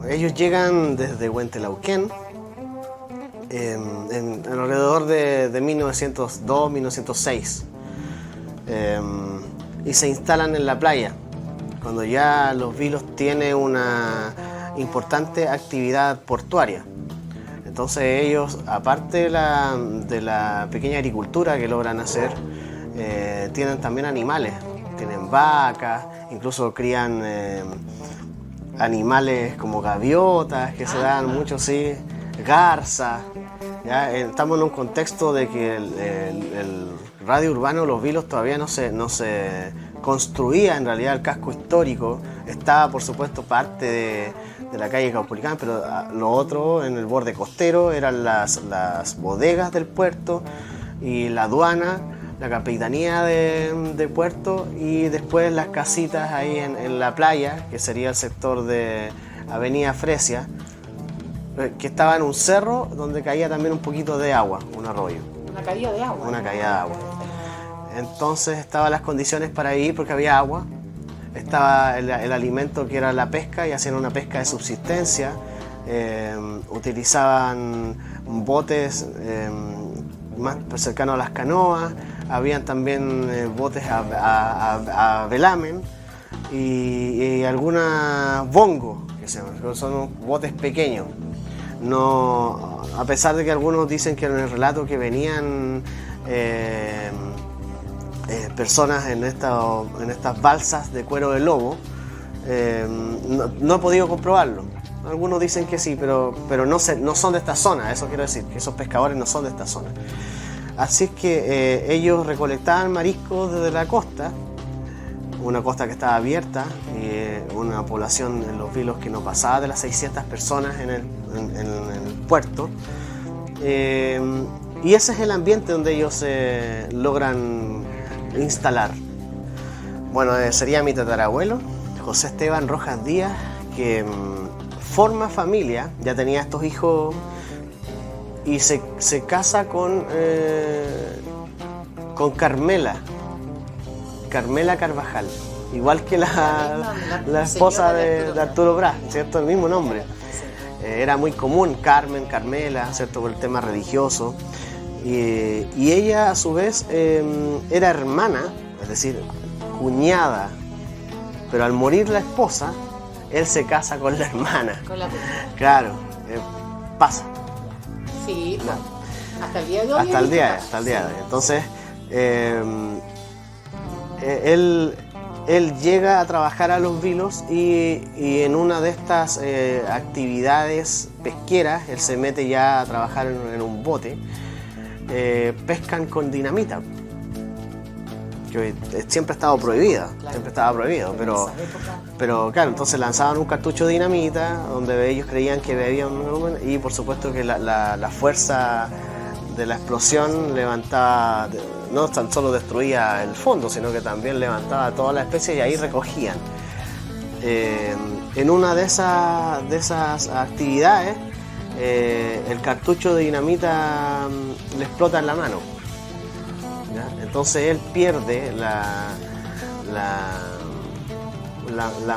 Ellos llegan desde Huentelauquén alrededor de 1902-1906 y se instalan en la playa, cuando ya Los Vilos tiene una importante actividad portuaria. Entonces ellos, aparte de la pequeña agricultura que logran hacer, tienen también animales, tienen vacas, incluso crían animales como gaviotas que se dan mucho, sí, garzas. ¿Ya? Estamos en un contexto de que el radio urbano Los Vilos todavía no se construía en realidad el casco histórico. Estaba, por supuesto, parte de la calle Caupolicán, pero lo otro en el borde costero eran las bodegas del puerto y la aduana, la capitanía de puerto, y después las casitas ahí en la playa, que sería el sector de Avenida Fresia, que estaba en un cerro donde caía también un poquito de agua, un arroyo. Una caída de agua. Una caída de agua. Entonces estaban las condiciones para vivir porque había agua, estaba el alimento que era la pesca, y hacían una pesca de subsistencia, utilizaban botes más cercanos a las canoas, habían también botes a velamen y algunas bongos, que son botes pequeños. No, a pesar de que algunos dicen que en el relato que venían personas en estas balsas de cuero de lobo, no he podido comprobarlo. Algunos dicen que sí, pero no son de esta zona, eso quiero decir, que esos pescadores no son de esta zona. Así es que ellos recolectaban mariscos desde la costa, una costa que estaba abierta, y una población en Los Vilos que no pasaba de las 600 personas en el puerto. Y ese es el ambiente donde ellos logran instalar. Bueno, sería mi tatarabuelo, José Esteban Rojas Díaz, que forma familia, ya tenía estos hijos, y se casa con Carmela Carvajal, igual que la esposa de Arturo Prat, ¿cierto? El mismo nombre. Era muy común, Carmen, Carmela, ¿cierto? Por el tema religioso. Y ella, a su vez, era hermana, es decir, cuñada. Pero al morir la esposa, él se casa con la hermana. Con la claro, pasa. Sí, no. Hasta el día de hoy. Hasta el día de hoy. Entonces, él llega a trabajar a Los Vilos y en una de estas actividades pesqueras, él se mete ya a trabajar en un bote. Pescan con dinamita, que siempre ha estado prohibida, claro. Siempre estaba prohibido, pero claro, entonces lanzaban un cartucho de dinamita donde ellos creían que bebían un volumen, y por supuesto que la fuerza de la explosión levantaba, no tan solo destruía el fondo, sino que también levantaba toda la especie, y ahí recogían. En una de esas actividades, el cartucho de dinamita le explota en la mano, ¿ya? Entonces él pierde la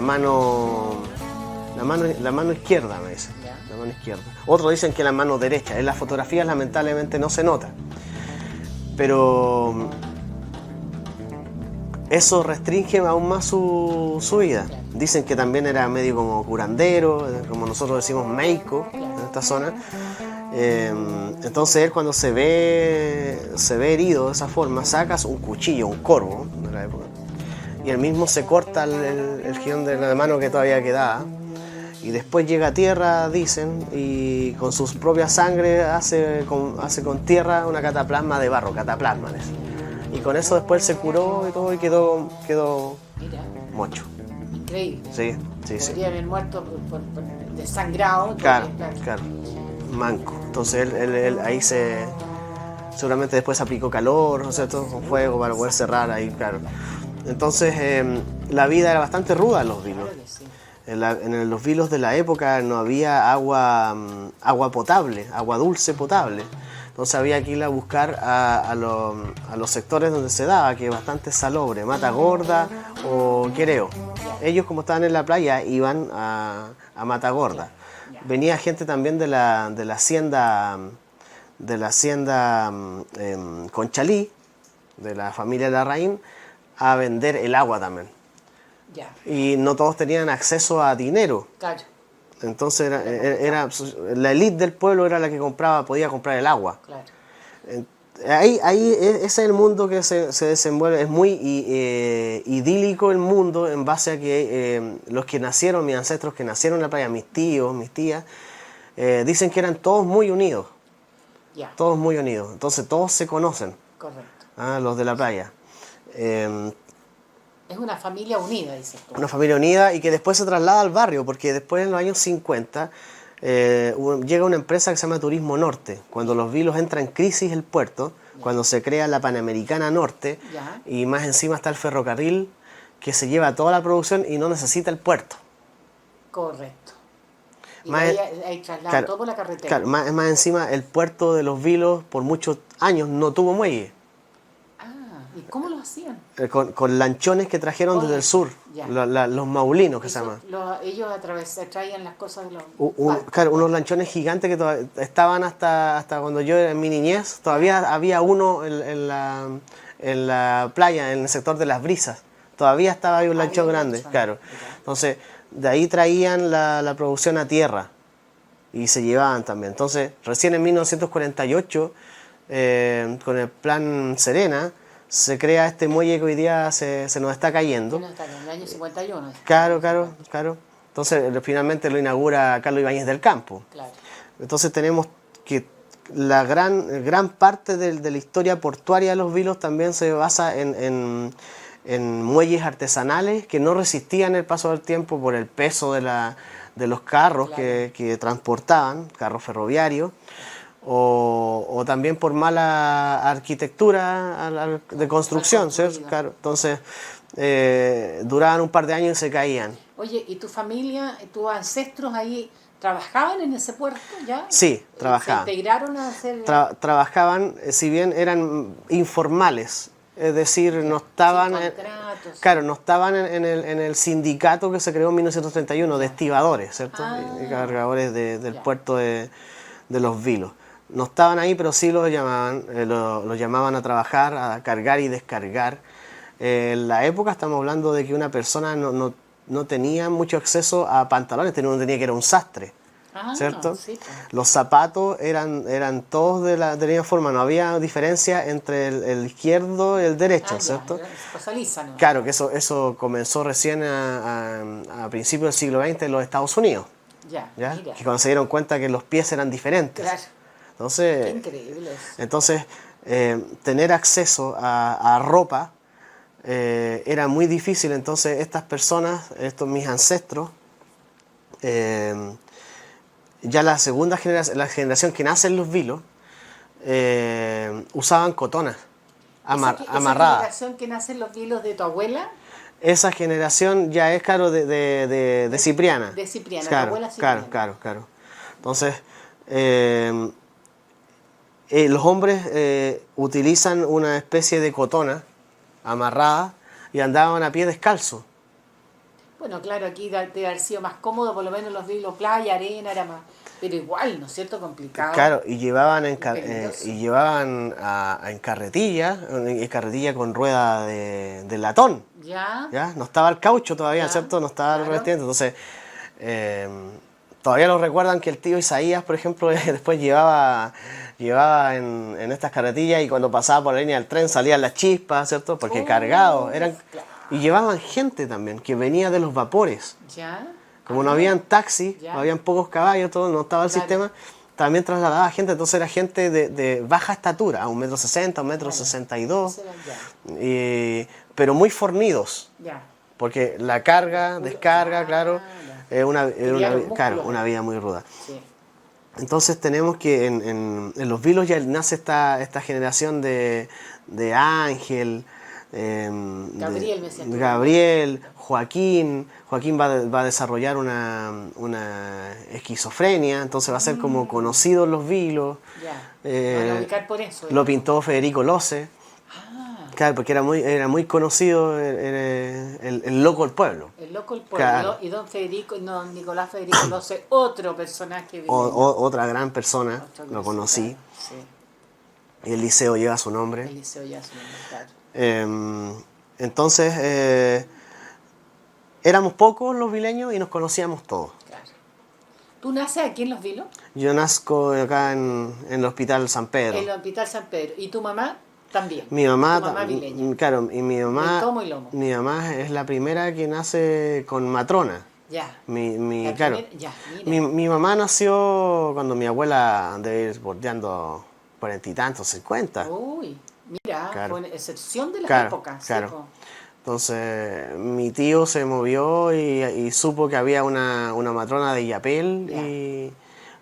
mano izquierda, me dicen, la mano izquierda. Otros dicen que la mano derecha. En las fotografías lamentablemente no se nota, pero eso restringe aún más su vida. Dicen que también era medio como curandero, como nosotros decimos meico en esta zona. Entonces él, cuando se ve herido de esa forma, saca un cuchillo, un corvo de la época, y él mismo se corta el jirón de la mano que todavía quedaba, y después llega a tierra, dicen, y con su propia sangre hace con tierra una cataplasma de barro, cataplasma, y con eso después se curó y todo, y quedó Mira, mocho. increíble. Sí. Podría haber muerto por desangrado. Claro, manco. Entonces él ahí se seguramente después se aplicó calor, ¿no es cierto? Con fuego para poder cerrar ahí, claro. Entonces, la vida era bastante ruda en los vilos. Claro que sí. En los vilos de la época no había agua potable, agua dulce potable. Entonces había que ir a buscar a los sectores donde se daba, que es bastante salobre, Mata Gorda o Quereo. Ellos, como estaban en la playa, iban a Mata Gorda. Venía gente también de la hacienda Conchalí, de la familia Larraín, a vender el agua también. Ya, Y no todos tenían acceso a dinero. claro, Entonces la élite del pueblo era la que podía comprar el agua. claro. Ese es el mundo que se desenvuelve. Es muy idílico el mundo en base a que los que nacieron, mis ancestros que nacieron en la playa, mis tíos, mis tías, dicen que eran todos muy unidos. Ya, Todos muy unidos. Entonces todos se conocen, correcto. los de la playa. Es una familia unida, dices tú. Una familia unida y que después se traslada al barrio, porque después en los años 50 llega una empresa que se llama Turismo Norte. Cuando los vilos entra en crisis el puerto, cuando se crea la Panamericana Norte, Ya. y más encima está el ferrocarril que se lleva toda la producción y no necesita el puerto. Correcto. Y Más- ahí trasladan claro, todo por la carretera. Claro, más encima el puerto de los vilos por muchos años no tuvo muelle. Ah, ¿y cómo lo hacían? Con lanchones que trajeron desde el sur, Ya. los maulinos que se Eso, llaman. ellos traían las cosas de los Claro, unos lanchones gigantes que estaban hasta cuando yo en mi niñez. Todavía había uno en la playa, en el sector de las brisas. Todavía estaba ahí un Había lanchón un grande, lanchón, claro. ya. Entonces, de ahí traían la producción a tierra y se llevaban también. Entonces, recién en 1948, con el Plan Serena, se crea este muelle que hoy día se nos está cayendo. Bueno, está en el año 51. Claro. Entonces, finalmente lo inaugura Carlos Ibáñez del Campo. Claro. Entonces tenemos que la gran parte de la historia portuaria de los vilos también se basa en muelles artesanales que no resistían el paso del tiempo por el peso de los carros Claro. que transportaban, carros ferroviarios, o también por mala arquitectura de construcción, Mal ¿cierto? construido. Claro. Entonces duraban un par de años y se caían. Oye, ¿y tu familia, tus ancestros ahí trabajaban en ese puerto ya? Sí, trabajaban. ¿Se integraron a hacer...? Trabajaban, si bien eran informales, es decir, no estaban, Sin contratos. claro, no estaban en el sindicato que se creó en 1931 de estibadores, ¿cierto? Ah. Y cargadores del Ya. puerto de los vilos. No estaban ahí, pero sí los llamaban a trabajar, a cargar y descargar. En la época estamos hablando de que una persona no tenía mucho acceso a pantalones, uno tenía que ir a un sastre. Ah, ¿Cierto? sí, pues. Los zapatos eran todos de la misma forma, no había diferencia entre el izquierdo y el derecho, Ah, ¿cierto? ya, cosa lisa, ¿no? Claro, que eso comenzó recién a principios del siglo XX en los Estados Unidos, Ya, ¿ya? mira. Que cuando se dieron cuenta que los pies eran diferentes. Claro, qué Entonces, increíble eso. entonces tener acceso a ropa era muy difícil. Entonces estas personas, mis ancestros, ya la segunda generación, la generación que nace en los vilos, usaban cotonas ¿Esa amarradas. generación que nace en los vilos de tu abuela? Esa generación ya es, claro, de Cipriana. De Cipriana, Claro, tu abuela Cipriana. claro. Entonces, los hombres utilizan una especie de cotona amarrada y andaban a pie descalzo. Bueno, claro, aquí debe haber sido más cómodo, por lo menos los vilos, playa, arena, era más... Pero igual, ¿no es cierto? Complicado. Claro, y llevaban en Peligroso. carretilla con rueda de latón. ¿Ya? ¿Ya? No estaba el caucho todavía, Ya, ¿cierto? No estaba el claro. revestimiento. Entonces, todavía lo recuerdan que el tío Isaías, por ejemplo, después llevaba en estas carretillas y cuando pasaba por la línea del tren salían las chispas, ¿cierto? Porque cargados eran. Claro. Y llevaban gente también que venía de los vapores. ¿Ya? Como no habían taxis, Ya. no habían pocos caballos, todo, no estaba el Claro. sistema, también trasladaba gente, entonces era gente de baja estatura, a 1,60 m, 1,62 Eso m, era ya. pero muy fornidos, Ya. porque la carga, descarga, claro, ya. es Tenían los músculos una vida muy ruda. Sí. Entonces tenemos que en los Vilos ya nace esta generación de Ángel, Gabriel, me decías tú. Gabriel, Joaquín. Joaquín va a desarrollar una esquizofrenia, entonces va a ser como conocido en los Vilos. Ya. Van a ubicar por eso. Lo pintó Federico Lose. Ah, Claro, porque era muy conocido el loco del pueblo. el loco el pueblo. Claro. Y don Federico, no, Nicolás Federico Lose, otro personaje vileño. Otra gran persona, Otro lo que conocí. sí, Y el liceo lleva su nombre. el liceo ya su nombre, claro. Entonces, éramos pocos los vileños y nos conocíamos todos. Claro. ¿Tú naces aquí en Los Vilos? Yo nazco acá en el Hospital San Pedro. En el Hospital San Pedro. ¿Y tu mamá también? Mi mamá, Tu mamá vileña. claro, y Del tomo y lomo. mi mamá es la primera que nace con matrona. Ya. La Claro, primera- ya, mira. mi mamá nació cuando mi abuela debe ir bordeando 40 y tantos, 50. Uy, mira, Claro. fue una excepción de las Claro, épocas. sí, claro. po. Entonces mi tío se movió y supo que había una matrona de Illapel Ya. y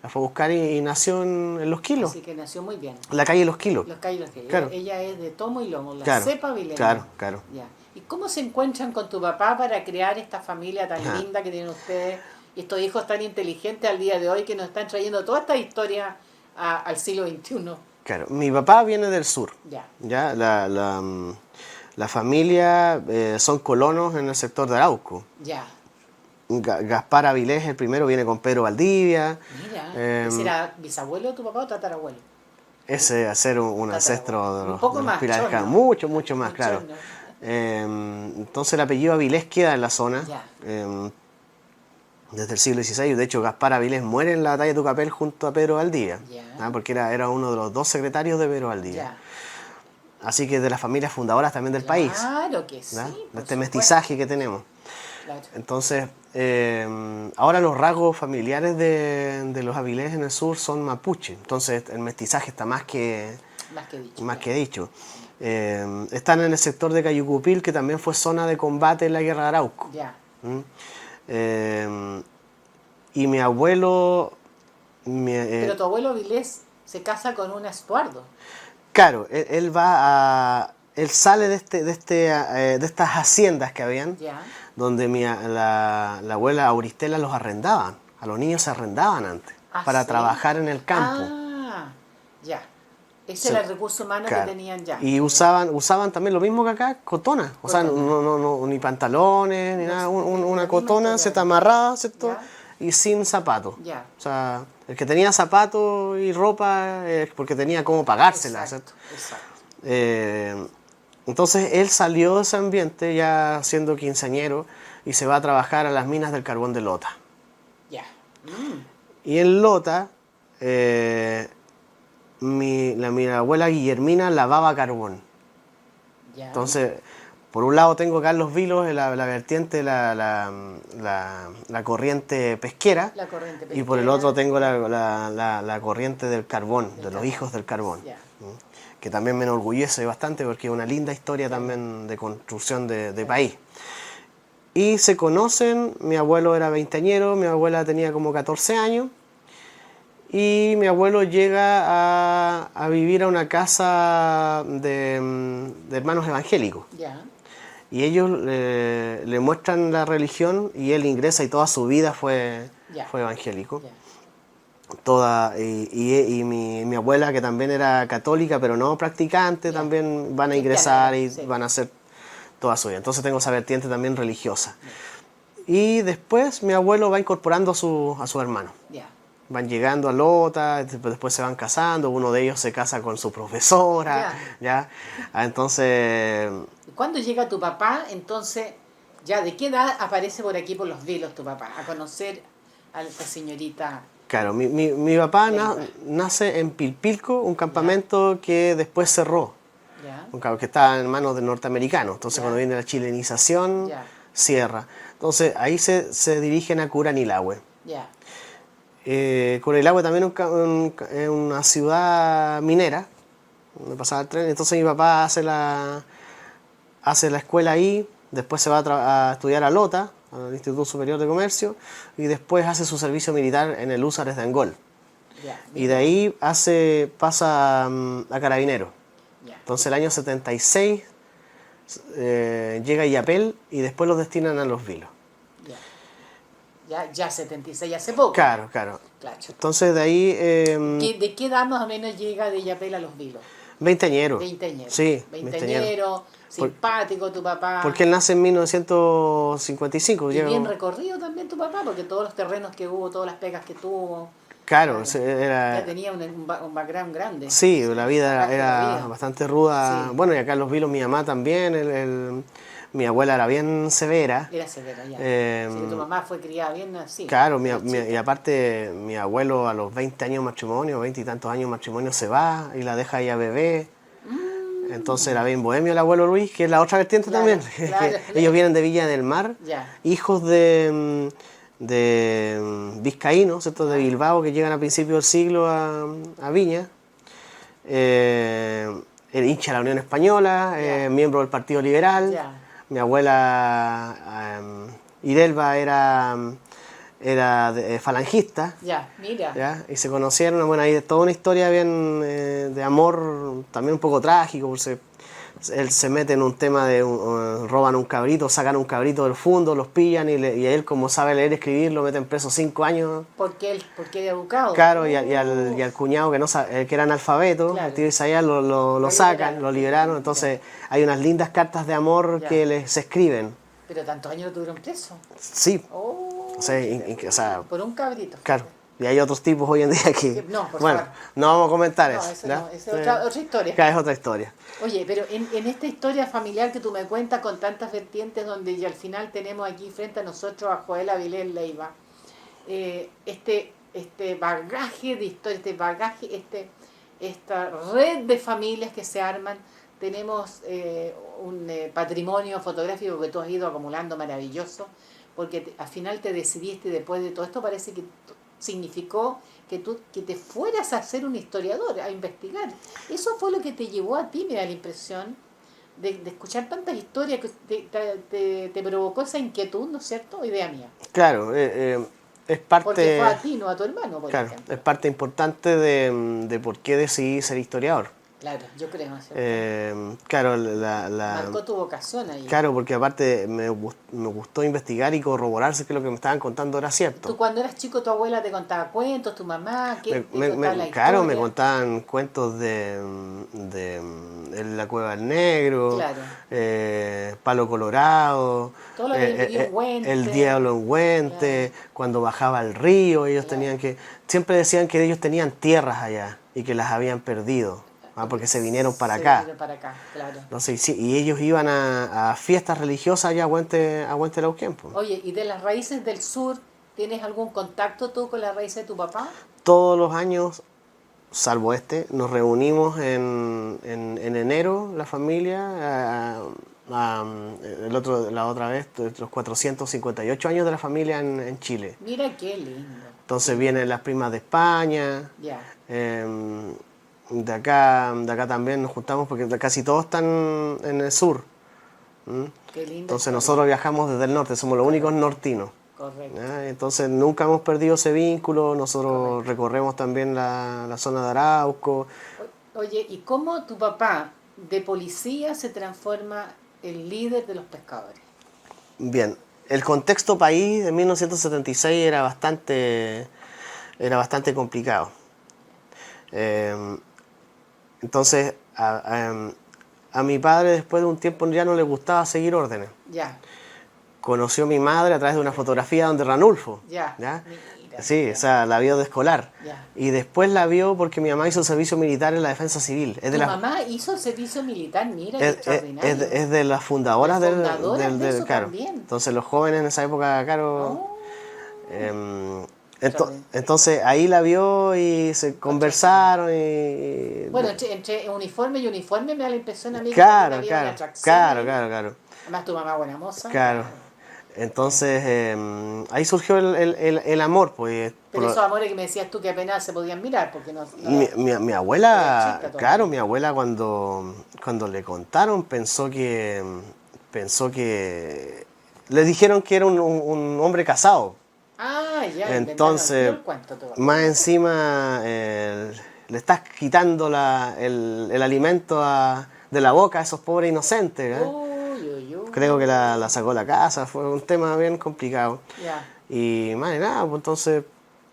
la fue a buscar y nació en Los Quilos, Así que nació muy bien. la calle Los Quilos. Los Cayos que Claro. ella es de tomo y lomo, la Claro, cepa vileña. claro, claro. Ya. ¿Y cómo se encuentran con tu papá para crear esta familia tan Ajá. linda que tienen ustedes y estos hijos tan inteligentes al día de hoy que nos están trayendo toda esta historia al siglo XXI? Claro, mi papá viene del sur. Ya. Ya, la familia son colonos en el sector de Arauco. Ya. Gaspar Avilés, el primero, viene con Pedro Valdivia. Mira, ¿ese era bisabuelo de tu papá o tatarabuelo? Ese a ser un ancestro de Un los, poco de los más, pilares. chorno. Mucho más, Un claro. chorno. Entonces el apellido Avilés queda en la zona. Ya. Desde el siglo XVI. De hecho, Gaspar Avilés muere en la batalla de Tucapel junto a Pedro Valdivia. Ya. Porque era uno de los dos secretarios de Pedro Valdivia. Ya. Así que de las familias fundadoras también del país. Claro que sí. ¿Ya? por De este supuesto. mestizaje que tenemos. Claro. Entonces, ahora los rasgos familiares de los Avilés en el sur son mapuche. Entonces, el mestizaje está más que dicho. Están en el sector de Cayucupil, que también fue zona de combate en la guerra de Arauco. Ya. Y mi abuelo... Pero tu abuelo Vilés se casa con un Estuardo. claro, él sale de estas haciendas que habían, Ya. donde la abuela Auristela los arrendaban. A los niños se arrendaban antes, ¿Ah, para sí? trabajar en el campo. Ah, ya. Ese Sí. era el recurso humano Claro. que tenían ya. Y usaban también lo mismo que acá, cotona. O sea, Cotona. no, ni pantalones, ni No, nada. sí, la Una misma cotona, historia. se te amarraba, ¿cierto? Ya. Y sin zapatos. Ya. O sea, el que tenía zapatos y ropa es porque tenía cómo pagársela, Exacto, ¿cierto? exacto. Entonces él salió de ese ambiente ya siendo quinceañero y se va a trabajar a las minas del carbón de Lota. Ya. Y en Lota, mi abuela Guillermina lavaba carbón. Ya. Entonces, por un lado tengo Carlos Vilos, la vertiente, la corriente pesquera, La corriente y por el pesquera. otro tengo la corriente del carbón, de los carbón. hijos del carbón. Ya. Que también me enorgullece bastante porque es una linda historia también de construcción de país. Y se conocen, mi abuelo era veinteañero, mi abuela tenía como 14 años, y mi abuelo llega a vivir a una casa de hermanos evangélicos. Ya. Y ellos le muestran la religión y él ingresa y toda su vida fue evangélico. Ya. Y mi abuela, que también era católica, pero no practicante, Ya. también van a Cristiana, ingresar y sí. van a hacer toda su vida. Entonces tengo esa vertiente también religiosa. Y después mi abuelo va incorporando a su hermano. Ya. Van llegando a Lota, después se van casando, uno de ellos se casa con su profesora, ¿ya? Entonces... ¿Y cuándo llega tu papá? Entonces, ya, ¿de qué edad aparece por aquí por Los Vilos tu papá? A conocer a esta señorita. Claro, mi papá Lengua. nace en Pilpilco, un campamento que después cerró, Ya. que estaba en manos de norteamericanos. Entonces Ya. cuando viene la chilenización, Ya. cierra. Entonces ahí se dirigen a Curanilahue. Ya. Curanilahue también es una ciudad minera, donde pasaba el tren. Entonces mi papá hace la escuela ahí, después se va a estudiar a Lota, al Instituto Superior de Comercio, y después hace su servicio militar en el Húsares de Angol. Ya, Y de ahí pasa a Carabineros. ya, Entonces el año 76 llega a Illapel y después los destinan a Los Vilos. ya. Ya 76, hace poco. Claro, claro. Claro. Entonces de ahí ¿De qué edad más o menos llega de Yapel a Los Vilos? veinteañero. Veinteañero. Sí, Veinteañero, simpático tu papá. Porque él nace en 1955. Y bien recorrido también tu papá, porque todos los terrenos que hubo, todas las pegas que tuvo. Claro, Ya tenía un background grande. Sí, la vida Bagaje de era vida. bastante ruda. Sí. Bueno, y acá en Los Vilos mi mamá también. Mi abuela era bien severa. Era severa, ya. Eh, Así que tu mamá fue criada bien así. Claro, derechita. y aparte mi abuelo a los 20 años de matrimonio, 20 y tantos años de matrimonio se va y la deja ahí a bebé. Entonces era bien bohemio el abuelo Luis, que es la otra vertiente Claro, también. claro, Que claro. ellos vienen de Villa del Mar, Ya. hijos de vizcaínos, ¿cierto? De Bilbao, que llegan a principios del siglo a Viña. El hincha de la Unión Española, Ya. miembro del Partido Liberal. Ya. Mi abuela Idelva era falangista. Ya, mira. ¿Ya? Y se conocieron, bueno, hay toda una historia bien de amor, también un poco trágico, porque él se mete en un tema de roban un cabrito, sacan un cabrito del fondo, los pillan y él, como sabe leer y escribir, lo meten preso 5 años. Porque era educado. Claro, y al cuñado que que era analfabeto, Claro. el tío Isaías lo sacan, lo liberaron. Entonces hay unas lindas cartas de amor Ya. que se escriben. Pero tantos años lo tuvieron preso. Sí, Oh, o sea, por un cabrito. claro. Y hay otros tipos hoy en día que... No, por bueno, favor. no vamos a comentar No, eso. eso ¿ya? no, esa es otra historia. Claro, es otra historia. Oye, pero en esta historia familiar que tú me cuentas con tantas vertientes, donde ya al final tenemos aquí frente a nosotros a Joel Avilés Leiva, este bagaje de historia, esta red de familias que se arman, tenemos un patrimonio fotográfico que tú has ido acumulando maravilloso, porque al final te decidiste, después de todo esto parece que significó que te fueras a ser un historiador, a investigar. Eso fue lo que te llevó a ti, me da la impresión, de escuchar tantas historias que te provocó esa inquietud, ¿no es cierto? Idea mía. Claro, es parte... Porque fue a ti, no a tu hermano, por Claro, ejemplo. es parte importante de por qué decidí ser historiador. Claro, yo creo, ¿no es cierto? Claro, Marcó tu vocación ahí. claro, porque aparte me gustó investigar y corroborar si que lo que me estaban contando era Tú cierto. cuando eras chico, tu abuela te contaba cuentos, tu mamá, ¿qué te contaba la Claro, me historia? contaban cuentos de La Cueva del Negro, Claro. Palo Colorado, Todo lo que vivió en Huente. El Diablo en Huente, cuando bajaba al río, ellos tenían siempre decían que ellos tenían tierras allá y que las habían perdido, porque se vinieron para acá. Vinieron para acá, claro. Entonces, sí, y ellos iban a fiestas religiosas allá a Huente Lauquén, po. Oye, ¿y de las raíces del sur, tienes algún contacto tú con las raíces de tu papá? Todos los años, salvo nos reunimos en enero, la familia, la otra vez, los 458 años de la familia en Chile. Mira qué lindo. Entonces vienen las primas de España, Ya. de acá también nos juntamos porque casi todos están en el sur. Qué lindo. Entonces nosotros viajamos desde el norte, somos los únicos nortinos. Correcto. ¿Ya? Entonces nunca hemos perdido ese vínculo, nosotros recorremos también la zona de Arauco. Oye, ¿y cómo tu papá de policía se transforma en líder de los pescadores? Bien, el contexto país de 1976 era bastante complicado. Entonces a mi padre después de un tiempo ya no le gustaba seguir órdenes. Ya, Conoció a mi madre a través de una fotografía donde Ranulfo. ya. ¿Ya? Mira, Sí, ya. o sea, la vio de escolar. Ya. Y después la vio porque mi mamá hizo el servicio militar en la defensa civil. Es Tu de mamá hizo el servicio militar, mira, qué extraordinario. es de las fundadoras Las fundadoras de eso claro. también. Entonces los jóvenes en esa época, claro. Oh, Entonces ahí la vio y se conversaron y... bueno, entre uniforme y uniforme me da la impresión a mí que Claro, había una claro, atracción. claro. Además tu mamá buena moza. Claro. Entonces ahí surgió el amor, pues. Pero esos amores que me decías tú que apenas se podían mirar, porque no... Mi abuela, Era chica todavía. claro, mi abuela cuando le contaron pensó que le dijeron que era un hombre casado. Ah, ya, Entonces, el cuento todo. más encima le estás quitando el alimento de la boca a esos pobres inocentes. Uy, uy, uy. Creo que la sacó a la casa, fue un tema bien complicado. Ya. Y más de nada, pues entonces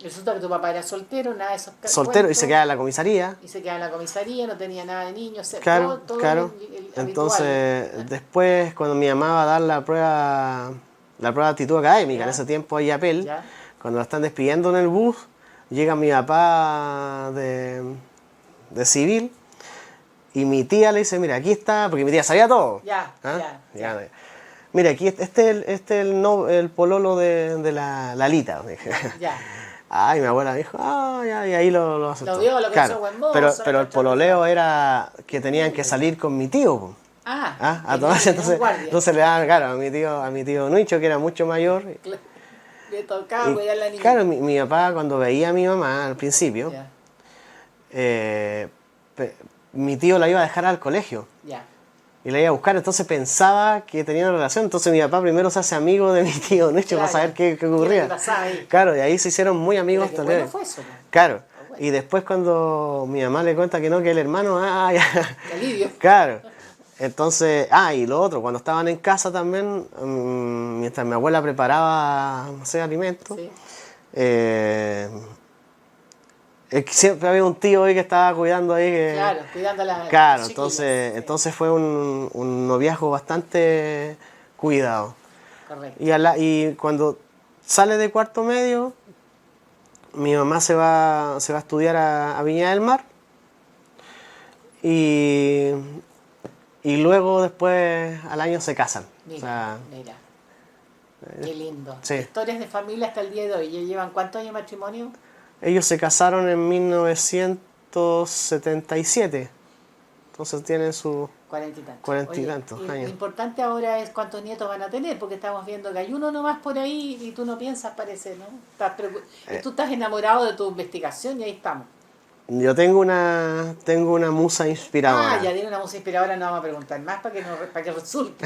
Resulta que tu papá era soltero, nada de esos soltero y cuentos, se queda en la comisaría. y se queda en la comisaría, no tenía nada de niños, Claro, todo claro. el Entonces, habitual. después, cuando mi mamá va a dar la prueba de actitud académica, Ya. en ese tiempo hay apel, Ya. cuando la están despidiendo en el bus, llega mi papá de civil y mi tía le dice, mira, aquí está, porque mi tía sabía todo. Ya, ¿Ah? ya. Mira, aquí el pololo de la Lalita. Dije. Ya. Ay, mi abuela dijo, ya, y ahí lo aceptó. Lo vio, lo claro, pensó buen mozo, pero el lo pololeo era que tenían que salir con mi tío. Po. A tomarse, entonces le daban, claro, a mi tío Nuicho, que era mucho mayor. Le tocaba cuidar a la niña. Claro, mi papá cuando veía a mi mamá al principio, Ya, mi tío la iba a dejar al colegio. ya. Y la iba a buscar, entonces pensaba que tenía una relación. Entonces mi papá primero se hace amigo de mi tío Nuicho Claro. para saber qué ocurría. ¿Qué pasaba ahí? Claro, y ahí se hicieron muy amigos Pero qué también. bueno fue eso, ¿no? Claro. Bueno. Y después cuando mi mamá le cuenta que no, que el hermano, ya. Qué alivio. Claro. Entonces, y lo otro, cuando estaban en casa también, mientras mi abuela preparaba, no sé, alimentos, Sí. siempre había un tío ahí que estaba cuidando ahí. Claro, cuidando a la Claro, chiquillas, entonces fue un noviazgo bastante cuidado. Correcto. Y cuando sale de cuarto medio, mi mamá se va a estudiar a Viña del Mar y luego después al año se casan. Mira. Qué lindo. Sí. Historias de familia hasta el día de hoy. ¿Ya llevan cuántos años de matrimonio? Ellos se casaron en 1977, entonces tienen sus 40 y tantos. 40 y Oye, tantos Lo años. importante ahora es cuántos nietos van a tener, porque estamos viendo que hay uno nomás por ahí y tú no piensas, parece, ¿no? Y tú estás enamorado de tu investigación y ahí estamos. Yo tengo una musa inspiradora. Ya tiene una música inspiradora, no vamos a preguntar más para que resulte.